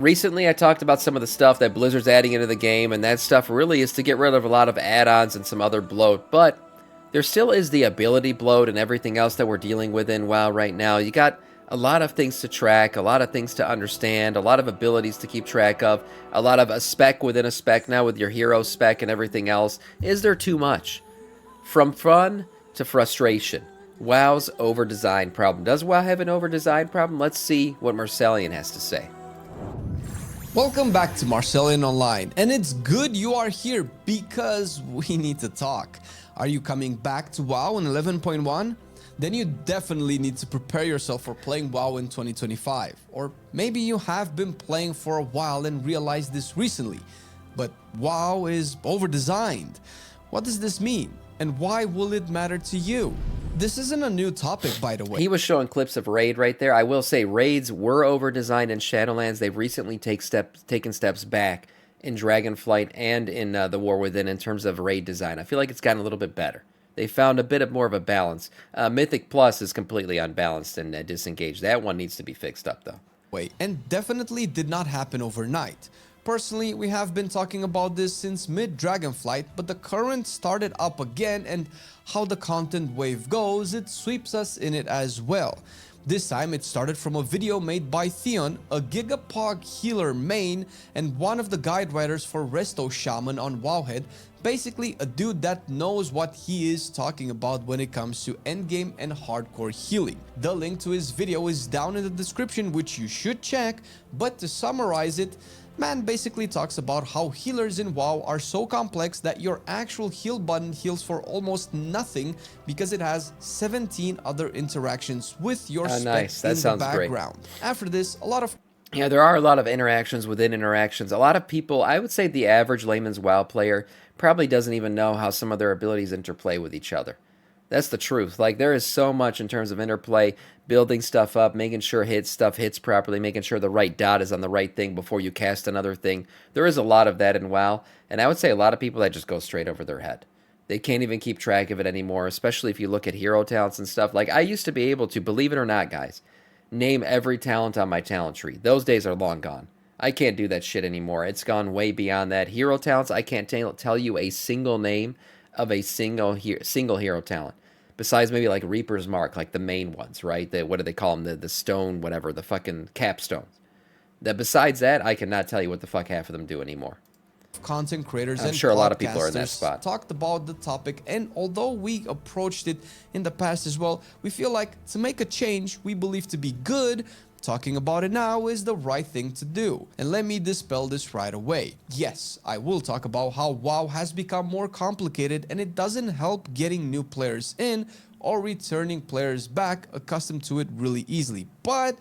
Recently, I talked about some of the stuff that Blizzard's adding into the game, and that stuff really is to get rid of a lot of add-ons and some other bloat, but there still is the ability bloat and everything else that we're dealing with in WoW right now. You got a lot of things to track, a lot of things to understand, a lot of abilities to keep track of, a lot of a spec within a spec now with your hero spec and everything else. Is there too much? From fun to frustration. WoW's over-design problem. Does WoW have an over-design problem? Let's see what Marcellian has to say. Welcome back to Marcellian Online, and it's good you are here because we need to talk. Are you coming back to WoW in 11.1? Then you definitely need to prepare yourself for playing WoW in 2025. Or maybe you have been playing for a while and realized this recently, but WoW is over-designed. What does this mean? And why will it matter to you? This isn't a new topic, by the way. He was showing clips of Raid right there. I will say raids were over-designed in Shadowlands. They've recently taken steps back in Dragonflight and in the War Within in terms of raid design. I feel like it's gotten a little bit better. They found a bit of more of a balance. Mythic Plus is completely unbalanced and disengaged. That one needs to be fixed up, though. And definitely did not happen overnight. Personally, we have been talking about this since mid-Dragonflight, but the current started up again, and how the content wave goes, it sweeps us in it as well. This time it started from a video made by Theon, a Gigapog healer main and one of the guide writers for Resto Shaman on Wowhead, basically a dude that knows what he is talking about when it comes to endgame and hardcore healing. The link to his video is down in the description, which you should check, but to summarize it, man basically talks about how healers in WoW are so complex that your actual heal button heals for almost nothing because it has 17 other interactions with your spec in the background. Great. After this, there are a lot of interactions within interactions. A lot of people, I would say the average layman's WoW player probably doesn't even know how some of their abilities interplay with each other. That's the truth. Like, there is so much in terms of interplay, building stuff up, making sure stuff hits properly, making sure the right dot is on the right thing before you cast another thing. There is a lot of that in WoW, and I would say a lot of people that just go straight over their head. They can't even keep track of it anymore, especially if you look at hero talents and stuff. Like, I used to be able to, believe it or not, guys, name every talent on my talent tree. Those days are long gone. I can't do that shit anymore. It's gone way beyond that. Hero talents, I can't tell you a single name of a single hero talent. Besides maybe like Reaper's Mark, like the main ones, right? What do they call them? The stone, whatever, the fucking capstones. Besides that, I cannot tell you what the fuck half of them do anymore. Content creators I'm sure a lot of people are in that spot. Talked about the topic, and although we approached it in the past as well, we feel like to make a change we believe to be good, talking about it now is the right thing to do. And let me dispel this right away. Yes, I will talk about how WoW has become more complicated and it doesn't help getting new players in or returning players back accustomed to it really easily. But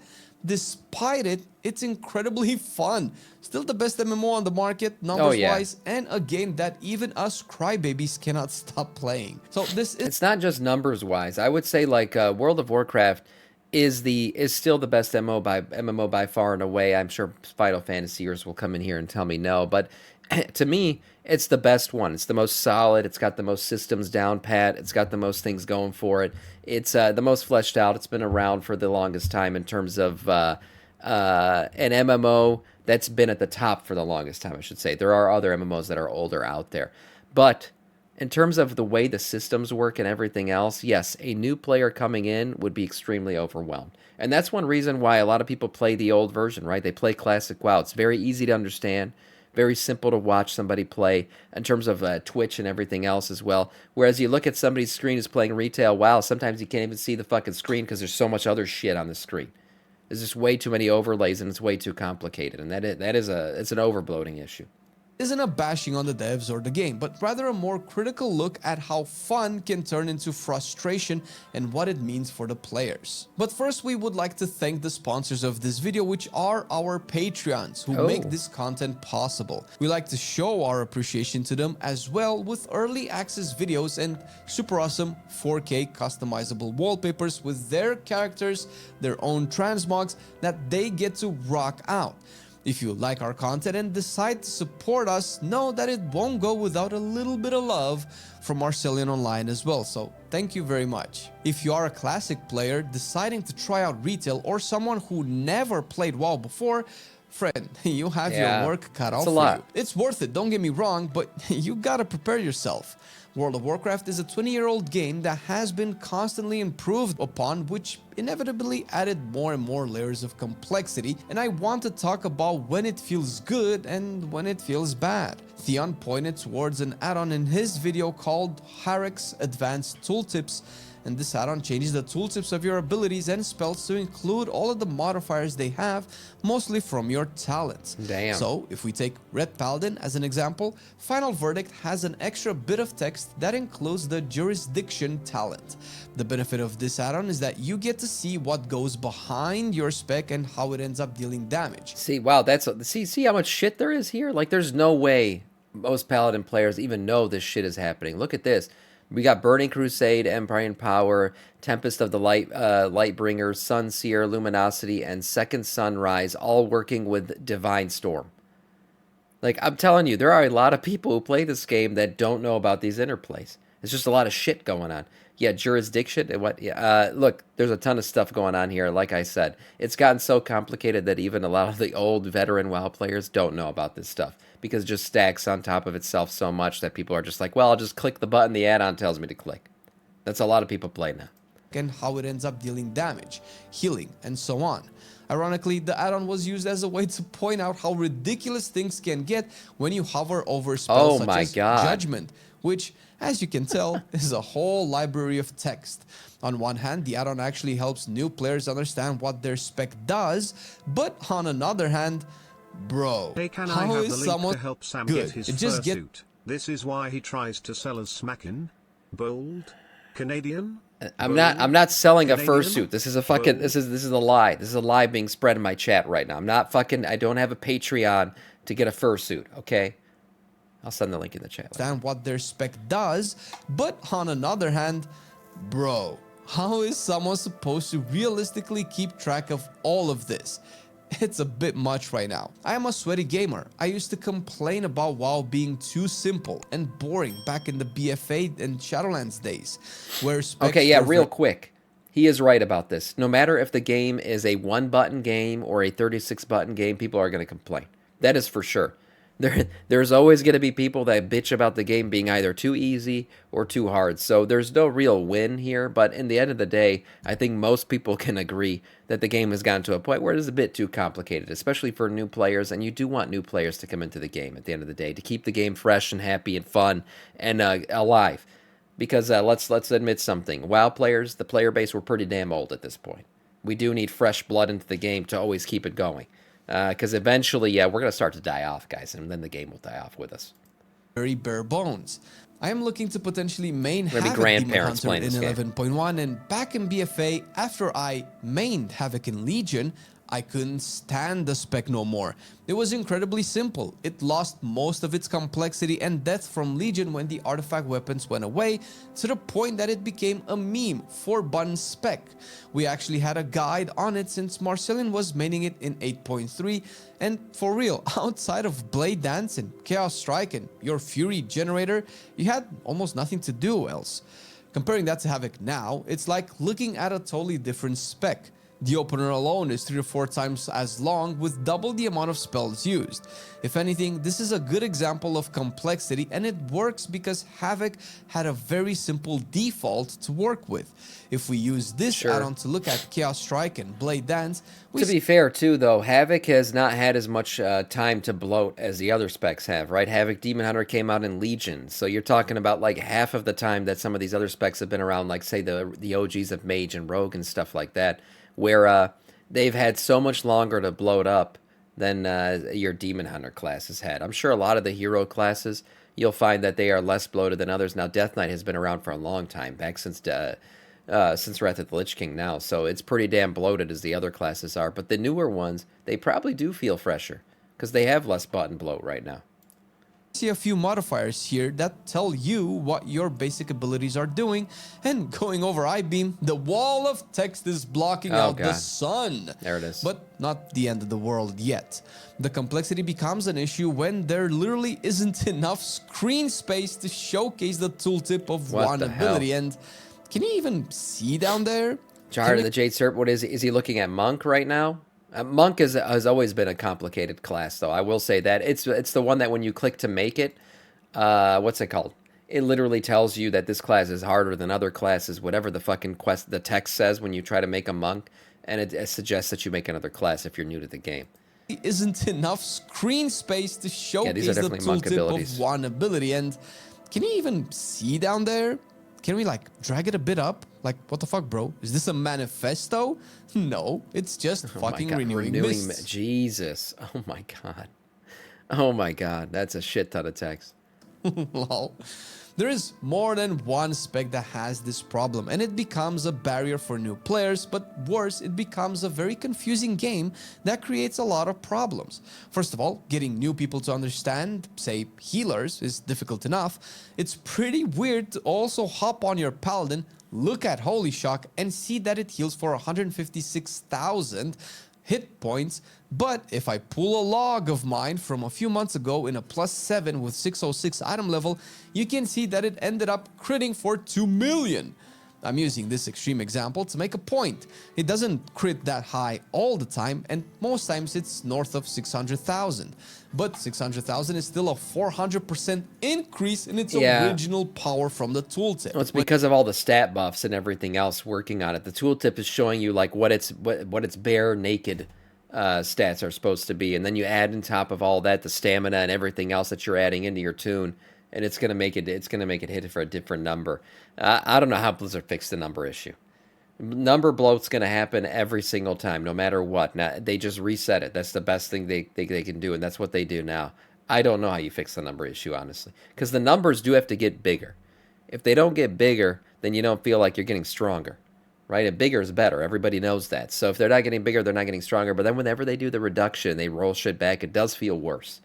despite it, it's incredibly fun. Still the best MMO on the market, numbers-wise, and a game that even us crybabies cannot stop playing. So it's not just numbers-wise. I would say like World of Warcraft is still the best MMO by far and away. I'm sure Final Fantasyers will come in here and tell me no, but to me, it's the best one. It's the most solid. It's got the most systems down pat. It's got the most things going for it. It's the most fleshed out. It's been around for the longest time in terms of an MMO that's been at the top for the longest time, I should say. There are other MMOs that are older out there, but in terms of the way the systems work and everything else, yes, a new player coming in would be extremely overwhelmed. And that's one reason why a lot of people play the old version, right? They play Classic WoW. It's very easy to understand, very simple to watch somebody play in terms of Twitch and everything else as well. Whereas you look at somebody's screen who's playing retail WoW, sometimes you can't even see the fucking screen because there's so much other shit on the screen. There's just way too many overlays and it's way too complicated. And it's an overbloating issue. Isn't a bashing on the devs or the game, but rather a more critical look at how fun can turn into frustration and what it means for the players. But first, we would like to thank the sponsors of this video, which are our Patreons, who make this content possible. We like to show our appreciation to them as well with early access videos and super awesome 4K customizable wallpapers with their characters, their own transmogs that they get to rock out. If you like our content and decide to support us, know that it won't go without a little bit of love from Marcellian Online as well, so thank you very much. If you are a classic player deciding to try out retail or someone who never played WoW before, Friend, you have Yeah, your work cut it's out a for lot. you. It's worth it, don't get me wrong, but you gotta prepare yourself. World of Warcraft is a 20-year-old game that has been constantly improved upon, which inevitably added more and more layers of complexity, and I want to talk about when it feels good and when it feels bad. Theon pointed towards an add-on in his video called Harek's Advanced Tooltips, and this add-on changes the tooltips of your abilities and spells to include all of the modifiers they have, mostly from your talents. Damn. So, if we take Red Paladin as an example, Final Verdict has an extra bit of text that includes the Jurisdiction talent. The benefit of this add-on is that you get to see what goes behind your spec and how it ends up dealing damage. See, wow, see how much shit there is here? Like, there's no way most Paladin players even know this shit is happening. Look at this. We got Burning Crusade, Empire and Power, Tempest of the Lightbringer, Sunseer, Luminosity, and Second Sunrise, all working with Divine Storm. Like, I'm telling you, there are a lot of people who play this game that don't know about these interplays. It's just a lot of shit going on. Yeah, jurisdiction and what? Yeah, look, there's a ton of stuff going on here. Like I said, it's gotten so complicated that even a lot of the old veteran WoW players don't know about this stuff because it just stacks on top of itself so much that people are just like, well, I'll just click the button the add-on tells me to click. That's a lot of people play now. And how it ends up dealing damage, healing, and so on. Ironically, the add-on was used as a way to point out how ridiculous things can get when you hover over spells such as Judgment, which, as you can tell, is a whole library of text. On one hand, the add-on actually helps new players understand what their spec does, but on another hand, bro, hey, can how I have is the link someone to help Sam good? get his It just fursuit? This is why he tries to sell us smackin'. Bold? Canadian? I'm not selling a Canadian? fursuit. This is a fucking this is a lie. This is a lie being spread in my chat right now. I don't have a Patreon to get a fursuit, okay? I'll send the link in the chat. Understand what their spec does, but on another hand, bro, how is someone supposed to realistically keep track of all of this? It's a bit much right now. I am a sweaty gamer. I used to complain about WoW being too simple and boring back in the BFA and Shadowlands days, where specs Okay, yeah, were real quick. He is right about this. No matter if the game is a 1-button game or a 36-button game, people are going to complain. That is for sure. There's always going to be people that bitch about the game being either too easy or too hard. So there's no real win here. But in the end of the day, I think most people can agree that the game has gotten to a point where it is a bit too complicated, especially for new players. And you do want new players to come into the game at the end of the day to keep the game fresh and happy and fun and alive. Because let's admit something. WoW players, the player base, were pretty damn old at this point. We do need fresh blood into the game to always keep it going. Because eventually, yeah, we're going to start to die off, guys, and then the game will die off with us. very bare bones. I am looking to potentially main We're gonna be Havoc Demon grandparents Hunter in playing this game. 11.1, and back in BFA, after I mained Havoc in Legion, I couldn't stand the spec no more. It was incredibly simple. It lost most of its complexity and depth from Legion when the artifact weapons went away, to the point that it became a meme, 4-button spec. We actually had a guide on it since Marcelian was maining it in 8.3, and for real, outside of Blade Dance and Chaos Strike and your Fury generator, you had almost nothing to do else. Comparing that to Havoc now, it's like looking at a totally different spec. The opener alone is 3 to 4 times as long with double the amount of spells used. If anything, this is a good example of complexity, and it works because Havoc had a very simple default to work with. If we use this add-on to look at Chaos Strike and Blade Dance, To be fair, too, though, Havoc has not had as much time to bloat as the other specs have, right? Havoc Demon Hunter came out in Legion, so you're talking about like half of the time that some of these other specs have been around, like, say, the OGs of Mage and Rogue and stuff like that, where they've had so much longer to bloat up than your Demon Hunter class has had. I'm sure a lot of the hero classes, you'll find that they are less bloated than others. Now, Death Knight has been around for a long time, back since Wrath of the Lich King now, so it's pretty damn bloated as the other classes are. But the newer ones, they probably do feel fresher, because they have less button bloat right now. see a few modifiers here that tell you what your basic abilities are doing, and going over I-Beam, the wall of text is blocking out the sun. There it is. But not the end of the world yet. The complexity becomes an issue when there literally isn't enough screen space to showcase the tooltip of one ability. And can you even see down there? Jar of the Jade Serpent, what is he looking at? Monk right now? Monk has always been a complicated class, though. I will say that it's the one that when you click to make it, what's it called? It literally tells you that this class is harder than other classes, whatever the fucking the text says when you try to make a monk, and it suggests that you make another class if you're new to the game. Isn't enough screen space to Yeah, these are showcase the definitely monk tooltip abilities. of one ability. And can you even see down there? Can we like drag it a bit up? Like, what the fuck, bro? Is this a manifesto? No, it's just Oh my fucking God, renewing mists. Jesus. Oh my God. Oh my God. That's a shit ton of text. Lol. There is more than one spec that has this problem, and it becomes a barrier for new players, but worse, it becomes a very confusing game that creates a lot of problems. First of all, getting new people to understand, say, healers is difficult enough. It's pretty weird to also hop on your paladin, look at Holy Shock, and see that it heals for 156,000 hit points, but if I pull a log of mine from a few months ago in a +7 with 606 item level, you can see that it ended up critting for 2 million. I'm using this extreme example to make a point. It doesn't crit that high all the time, and most times it's north of 600,000. But 600,000 is still a 400% increase in its original power from the tooltip. Well, it's because of all the stat buffs and everything else working on it. The tooltip is showing you like what its bare naked stats are supposed to be, and then you add on top of all that the stamina and everything else that you're adding into your tune, and it's gonna make it hit for a different number. I don't know how Blizzard fixed the number issue. Number bloat's going to happen every single time, no matter what. Now, they just reset it. That's the best thing they can do, and that's what they do now. I don't know how you fix the number issue, honestly, because the numbers do have to get bigger. If they don't get bigger, then you don't feel like you're getting stronger, right? And bigger is better. Everybody knows that. So if they're not getting bigger, they're not getting stronger. But then whenever they do the reduction, they roll shit back, it does feel worse.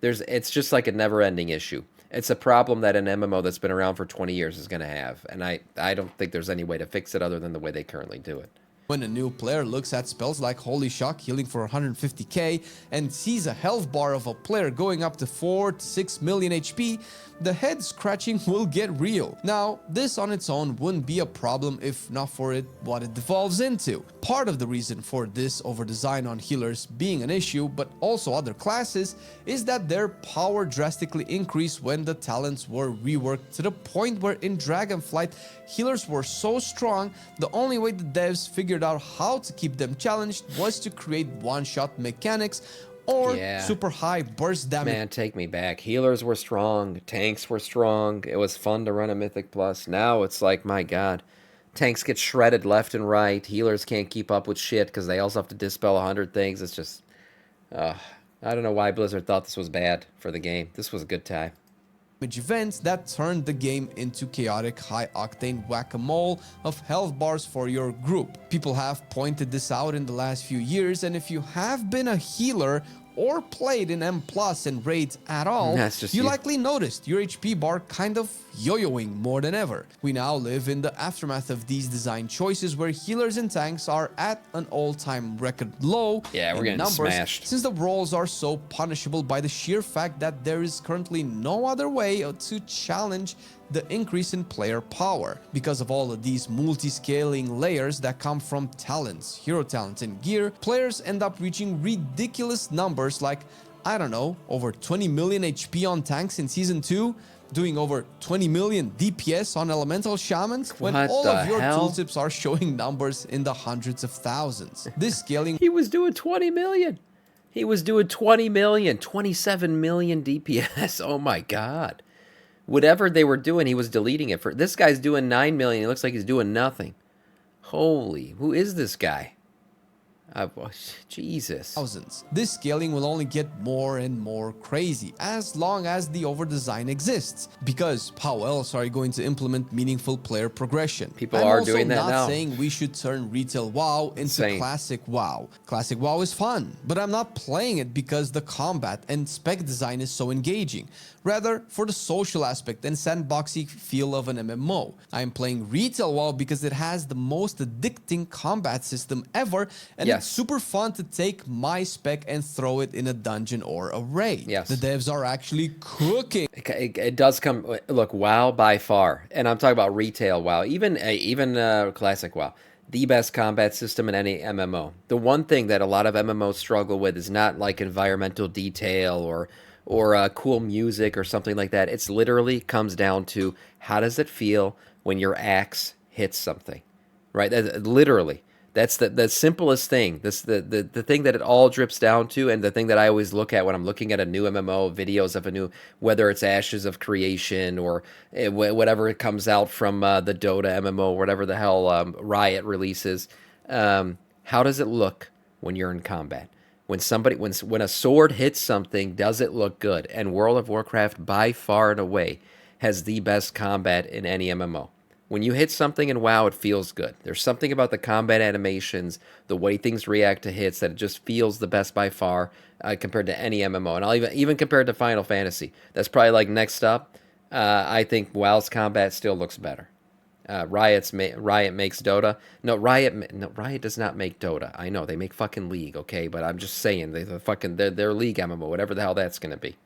It's just like a never-ending issue. It's a problem that an MMO that's been around for 20 years is going to have, and I don't think there's any way to fix it other than the way they currently do it. When a new player looks at spells like Holy Shock healing for 150k and sees a health bar of a player going up to 4 to 6 million HP, the head scratching will get real. Now, this on its own wouldn't be a problem if not for what it devolves into. Part of the reason for this overdesign on healers being an issue, but also other classes, is that their power drastically increased when the talents were reworked to the point where in Dragonflight, healers were so strong, the only way the devs figured out how to keep them challenged was to create one-shot mechanics or super high burst damage. Man, take me back. Healers were strong. Tanks were strong. It was fun to run a Mythic Plus. Now it's like, my God. Tanks get shredded left and right. Healers can't keep up with shit because they also have to dispel 100 things. It's just... I don't know why Blizzard thought this was bad for the game. This was a good time. Events that turned the game into chaotic high-octane whack-a-mole of health bars for your group. People have pointed this out in the last few years, and if you have been a healer or played in M+ and raids at all, you likely noticed your HP bar kind of yo-yoing more than ever. We now live in the aftermath of these design choices where healers and tanks are at an all-time record low we're getting smashed. since the roles are so punishable by the sheer fact that there is currently no other way to challenge the increase in player power. Because of all of these multi-scaling layers that come from talents, hero talents, and gear, players end up reaching ridiculous numbers like, I don't know, over 20 million HP on tanks in Season 2, doing over 20 million DPS on elemental shamans, when all of your tooltips are showing numbers in the hundreds of thousands. This scaling... He was doing 20 million. He was doing 20 million, 27 million DPS. Oh my God. Whatever they were doing, he was deleting it. For this guy's doing 9 million. It looks like he's doing nothing. Holy, who is this guy? Jesus. Thousands. This scaling will only get more and more crazy as long as the overdesign exists. Because how else are you going to implement meaningful player progression? People are doing that now. I'm also not saying we should turn retail WoW into classic WoW. Classic WoW is fun, but I'm not playing it because the combat and spec design is so engaging. Rather, for the social aspect and sandboxy feel of an MMO. I'm playing retail WoW because it has the most addicting combat system ever, and it's super fun to take my spec and throw it in a dungeon or a raid. The devs are actually cooking. It does come... Look, WoW by far, and I'm talking about retail WoW, even classic WoW, the best combat system in any MMO. The one thing that a lot of MMOs struggle with is not like environmental detail or cool music or something like that. It's literally comes down to how does it feel when your axe hits something, right? Literally, that's the simplest thing. The thing that it all drips down to, and the thing that I always look at when I'm looking at a new MMO, videos of a new, whether it's Ashes of Creation or whatever it comes out from the Dota MMO, whatever the hell Riot releases. How does it look when you're in combat? When a sword hits something, does it look good? And World of Warcraft, by far and away, has the best combat in any MMO. When you hit something in WoW, it feels good. There's something about the combat animations, the way things react to hits, that it just feels the best by far compared to any MMO. And I'll even compared to Final Fantasy. That's probably like next up. I think WoW's combat still looks better. Riot makes Dota. Riot does not make Dota. I know they make fucking League, okay, but I'm just saying they're League MMO, whatever the hell that's gonna be.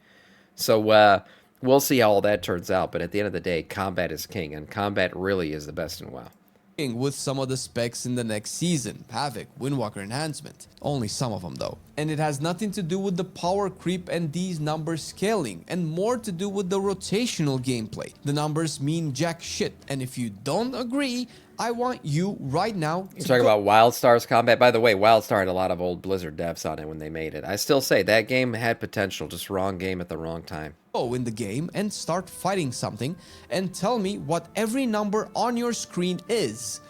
So we'll see how all that turns out. But at the end of the day, combat is king, and combat really is the best in WoW. With some of the specs in the next season. Havoc, Windwalker enhancement. Only some of them though. And it has nothing to do with the power creep and these numbers scaling, and more to do with the rotational gameplay. The numbers mean jack shit, and if you don't agree, I want you right now to You're talking about WildStar's combat. By the way, WildStar had a lot of old Blizzard devs on it when they made it. I still say that game had potential, just wrong game at the wrong time. go in the game and start fighting something and tell me what every number on your screen is.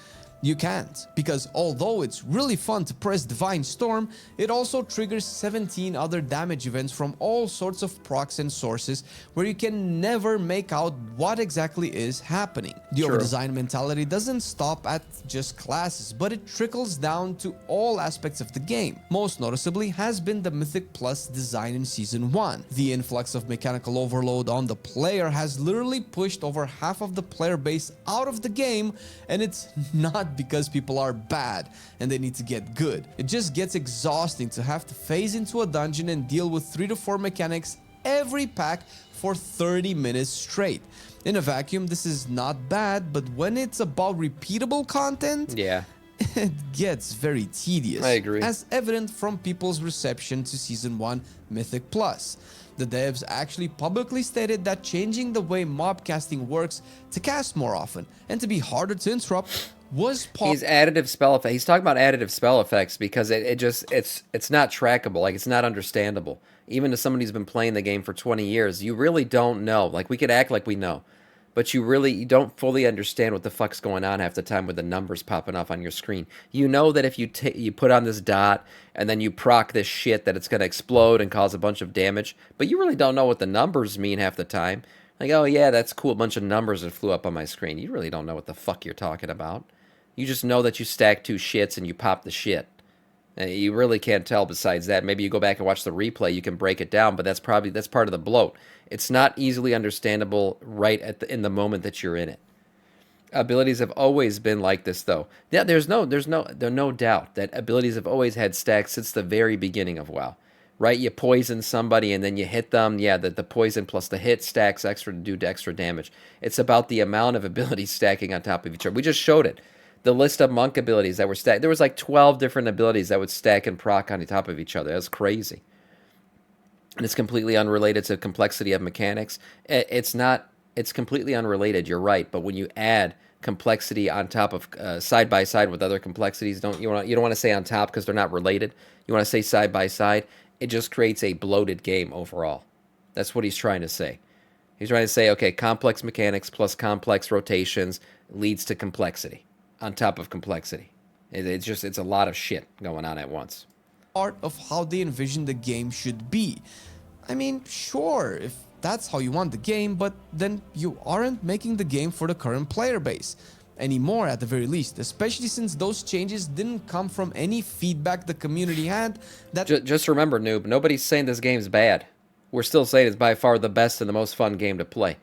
You can't, because although it's really fun to press Divine Storm, it also triggers 17 other damage events from all sorts of procs and sources where you can never make out what exactly is happening. The overdesign mentality doesn't stop at just classes, but it trickles down to all aspects of the game. Most noticeably has been the Mythic Plus design in Season 1. The influx of mechanical overload on the player has literally pushed over half of the player base out of the game, and it's not because people are bad and they need to get good. It just gets exhausting to have to phase into a dungeon and deal with 3 to 4 mechanics every pack for 30 minutes straight. In a vacuum, this is not bad, but when it's about repeatable content, it gets very tedious. I agree. As evident from people's reception to Season 1 Mythic Plus. The devs actually publicly stated that changing the way mob casting works to cast more often and to be harder to interrupt was He's additive spell effects. He's talking about additive spell effects because it's not trackable. Like, it's not understandable. Even to somebody who's been playing the game for 20 years, you really don't know. Like, we could act like we know, but you don't fully understand what the fuck's going on half the time with the numbers popping off on your screen. You know that if you put on this dot and then you proc this shit, that it's going to explode and cause a bunch of damage, but you really don't know what the numbers mean half the time. Like, oh yeah, that's cool, a bunch of numbers that flew up on my screen. You really don't know what the fuck you're talking about. You just know that you stack 2 shits and you pop the shit. And you really can't tell besides that. Maybe you go back and watch the replay, you can break it down, but that's part of the bloat. It's not easily understandable right in the moment that you're in it. Abilities have always been like this, though. Yeah, there's no doubt that abilities have always had stacks since the very beginning of WoW. Right? You poison somebody and then you hit them. Yeah, the poison plus the hit stacks extra to do extra damage. It's about the amount of abilities stacking on top of each other. We just showed it. The list of monk abilities that were stacked. There was like 12 different abilities that would stack and proc on top of each other. That's crazy. And it's completely unrelated to complexity of mechanics. It's completely unrelated, you're right. But when you add complexity on top of side by side with other complexities, you don't want to say on top because they're not related. You want to say side by side. It just creates a bloated game overall. That's what he's trying to say. He's trying to say, okay, complex mechanics plus complex rotations leads to complexity on top of complexity. It's a lot of shit going on at once. Part of how they envision the game should be. I mean, sure, if that's how you want the game, but then you aren't making the game for the current player base anymore, at the very least, especially since those changes didn't come from any feedback the community had. That just remember, noob, nobody's saying this game's bad. We're still saying it's by far the best and the most fun game to play.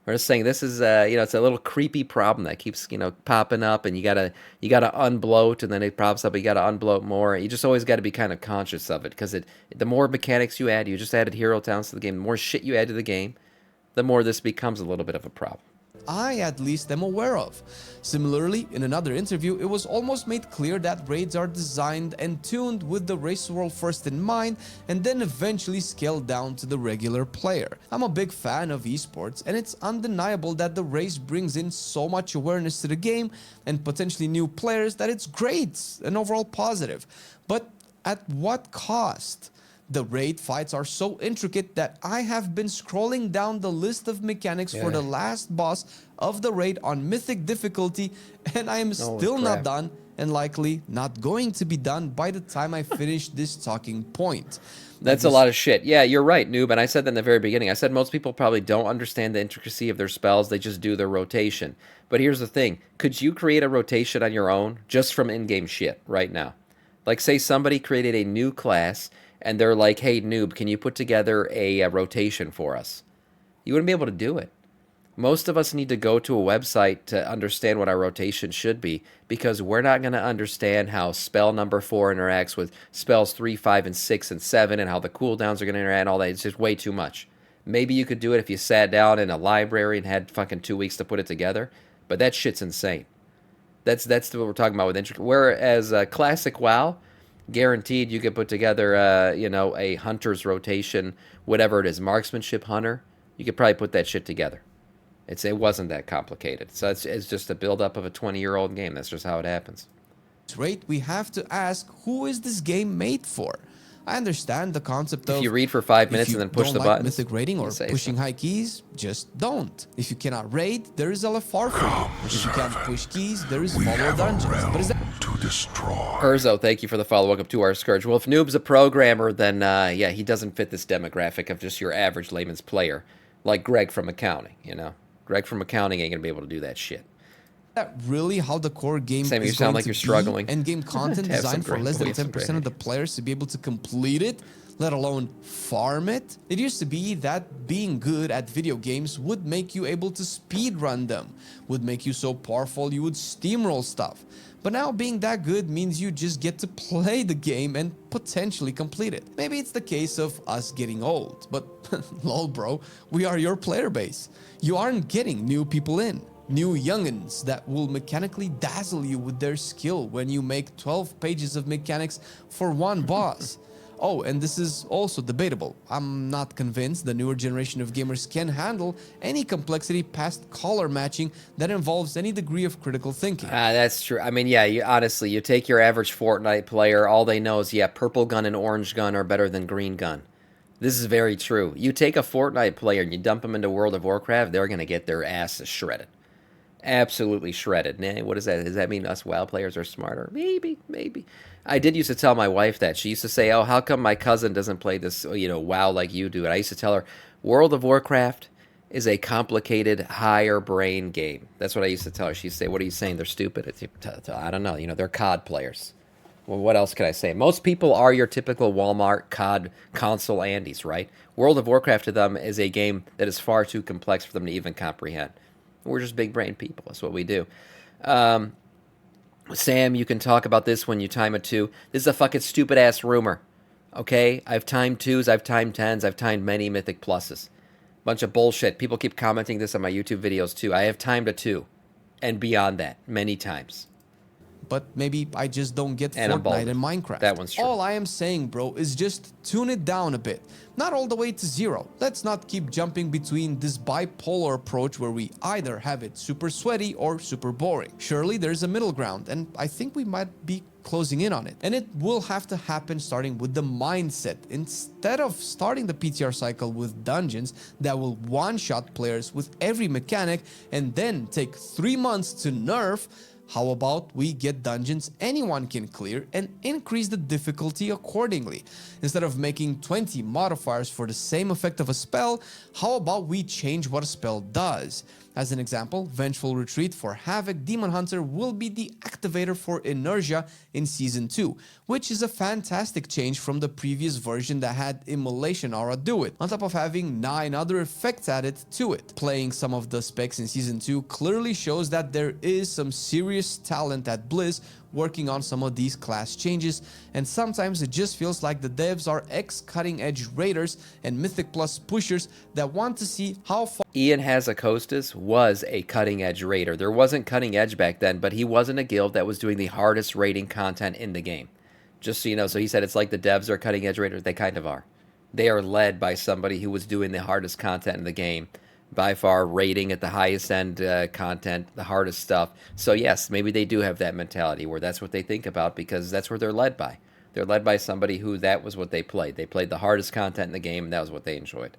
We're just saying this is, it's a little creepy problem that keeps, popping up, and you gotta unbloat, and then it pops up, and you gotta unbloat more. You just always gotta be kind of conscious of it, because the more mechanics you add, you just added hero towns to the game, the more shit you add to the game, the more this becomes a little bit of a problem. I at least am aware of. Similarly, in another interview, it was almost made clear that raids are designed and tuned with the race world first in mind and then eventually scaled down to the regular player. I'm a big fan of esports, and it's undeniable that the race brings in so much awareness to the game and potentially new players that it's great and overall positive. But at what cost? The raid fights are so intricate that I have been scrolling down the list of mechanics for the last boss of the raid on Mythic difficulty, and I am still not done, and likely not going to be done by the time I finish this talking point. That's a lot of shit. Yeah, you're right, noob. And I said that in the very beginning. I said most people probably don't understand the intricacy of their spells. They just do their rotation. But here's the thing. Could you create a rotation on your own just from in-game shit right now? Like, say somebody created a new class and they're like, hey, noob, can you put together a rotation for us? You wouldn't be able to do it. Most of us need to go to a website to understand what our rotation should be, because we're not going to understand how spell number 4 interacts with spells 3, 5, and 6, and 7, and how the cooldowns are going to interact and all that. It's just way too much. Maybe you could do it if you sat down in a library and had fucking 2 weeks to put it together, but that shit's insane. That's what we're talking about with intricate. Whereas classic WoW, guaranteed you could put together, a hunter's rotation, whatever it is, marksmanship hunter. You could probably put that shit together. It wasn't that complicated. So it's just a build-up of a 20-year-old game. That's just how it happens. Rate, we have to ask, who is this game made for? I understand the concept of... If you read for 5 minutes and then push the button. Mythic raiding or pushing high keys, just don't. If you cannot raid, there is LFR for you. If you can't push keys, there is follow dungeons. But is that... To destroy. Urzo, thank you for the follow. Welcome to our Scourge. Well, if Noob's a programmer, then he doesn't fit this demographic of just your average layman's player, like Greg from accounting, Greg from accounting ain't gonna be able to do that shit. That really how the core game Sam, you is sound going like to you're struggling. End game content designed for less than beliefs 10% of the players to be able to complete it, let alone farm it. It used to be that being good at video games would make you able to speedrun them, would make you so powerful you would steamroll stuff. But now being that good means you just get to play the game and potentially complete it. Maybe it's the case of us getting old, but lol bro, we are your player base. You aren't getting new people in. New youngins that will mechanically dazzle you with their skill when you make 12 pages of mechanics for one boss. Oh, and this is also debatable. I'm not convinced the newer generation of gamers can handle any complexity past color matching that involves any degree of critical thinking. That's true. I mean, yeah, honestly, you take your average Fortnite player, all they know is, purple gun and orange gun are better than green gun. This is very true. You take a Fortnite player and you dump them into World of Warcraft, they're going to get their asses shredded. Absolutely shredded. Nah, what is that? Does that mean us WoW players are smarter? Maybe. I did used to tell my wife that. She used to say, oh, how come my cousin doesn't play this, WoW like you do? And I used to tell her, World of Warcraft is a complicated, higher brain game. That's what I used to tell her. She'd say, what are you saying? They're stupid? I don't know. They're COD players. Well, what else can I say? Most people are your typical Walmart COD console Andes, right? World of Warcraft to them is a game that is far too complex for them to even comprehend. We're just big brain people. That's what we do. Sam, you can talk about this when you time a 2. This is a fucking stupid ass rumor. Okay? I've timed 2s, I've timed 10s, I've timed many Mythic pluses. Bunch of bullshit. People keep commenting this on my YouTube videos too. I have timed a 2 and beyond that many times. But maybe I just don't get Fortnite and Minecraft. That one's true. All I am saying, bro, is just tune it down a bit. Not all the way to 0. Let's not keep jumping between this bipolar approach where we either have it super sweaty or super boring. Surely there's a middle ground, and I think we might be closing in on it. And it will have to happen starting with the mindset. Instead of starting the PTR cycle with dungeons that will one-shot players with every mechanic and then take 3 months to nerf, how about we get dungeons anyone can clear and increase the difficulty accordingly? Instead of making 20 modifiers for the same effect of a spell, how about we change what a spell does? As an example, Vengeful Retreat for Havoc Demon Hunter will be the activator for Inertia in Season 2, which is a fantastic change from the previous version that had Immolation Aura do it, on top of having 9 other effects added to it. Playing some of the specs in Season 2 clearly shows that there is some serious genius talent at Blizz working on some of these class changes, and sometimes it just feels like the devs are ex-cutting-edge raiders and Mythic Plus pushers that want to see how far Ian Hazakostas was a cutting-edge raider. There wasn't cutting edge back then, but he was in a guild that was doing the hardest raiding content in the game. Just so you know, so he said it's like the devs are cutting-edge raiders. They kind of are. They are led by somebody who was doing the hardest content in the game. By far, rating at the highest end content, the hardest stuff. So yes, maybe they do have that mentality where that's what they think about because that's where they're led by. They're led by somebody who that was what they played. They played the hardest content in the game, and that was what they enjoyed.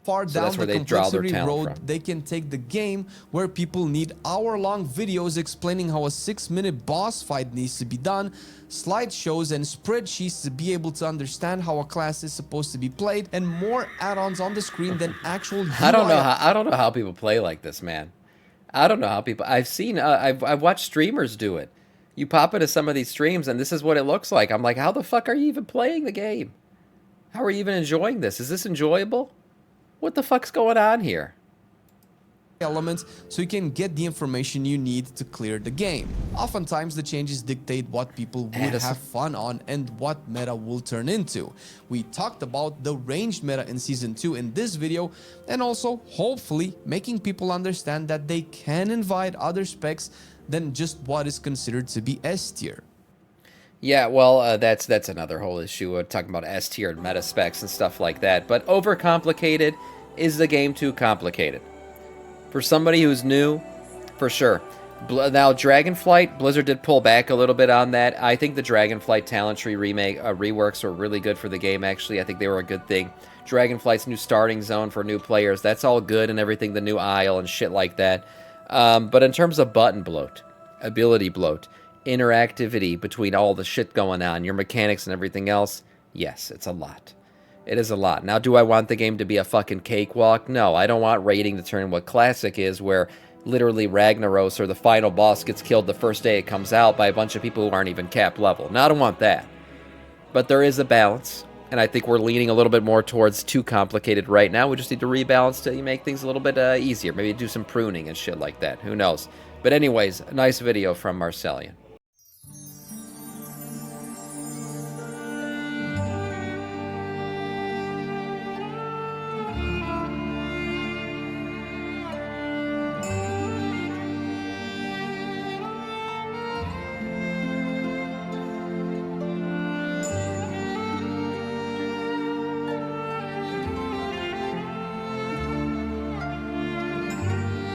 far So down that's the where they draw their complexity talent road from. they can take the game, where people need hour-long videos explaining how a 6-minute boss fight needs to be done, slideshows and spreadsheets to be able to understand how a class is supposed to be played, and more add-ons on the screen than actual UI. I don't know how people play like this, man. I don't know how people. I've seen. I've watched streamers do it. You pop into some of these streams, and this is what it looks like. I'm like, how the fuck are you even playing the game? How are you even enjoying this? Is this enjoyable? What the fuck's going on here? Elements so you can get the information you need to clear the game. Oftentimes the changes dictate what people would have fun on and what meta will turn into. We talked about the ranged meta in Season 2 in this video, and also hopefully making people understand that they can invite other specs than just what is considered to be S tier. Yeah, well, that's another whole issue. Talking about S tier and meta specs and stuff like that. But overcomplicated, is the game too complicated? For somebody who's new, for sure. Now, Dragonflight, Blizzard did pull back a little bit on that. I think the Dragonflight Talent Tree remake reworks were really good for the game, actually. I think they were a good thing. Dragonflight's new starting zone for new players, that's all good and everything, the new Isle and shit like that. But in terms of button bloat, ability bloat, interactivity between all the shit going on, your mechanics and everything else, yes, it's a lot. It is a lot. Now, do I want the game to be a fucking cakewalk? No, I don't want rating to turn what Classic is, where literally Ragnaros or the final boss gets killed the first day it comes out by a bunch of people who aren't even cap level. Now, I don't want that. But there is a balance, and I think we're leaning a little bit more towards too complicated right now. We just need to rebalance to make things a little bit easier. Maybe do some pruning and shit like that. Who knows? But anyways, a nice video from Marcellian.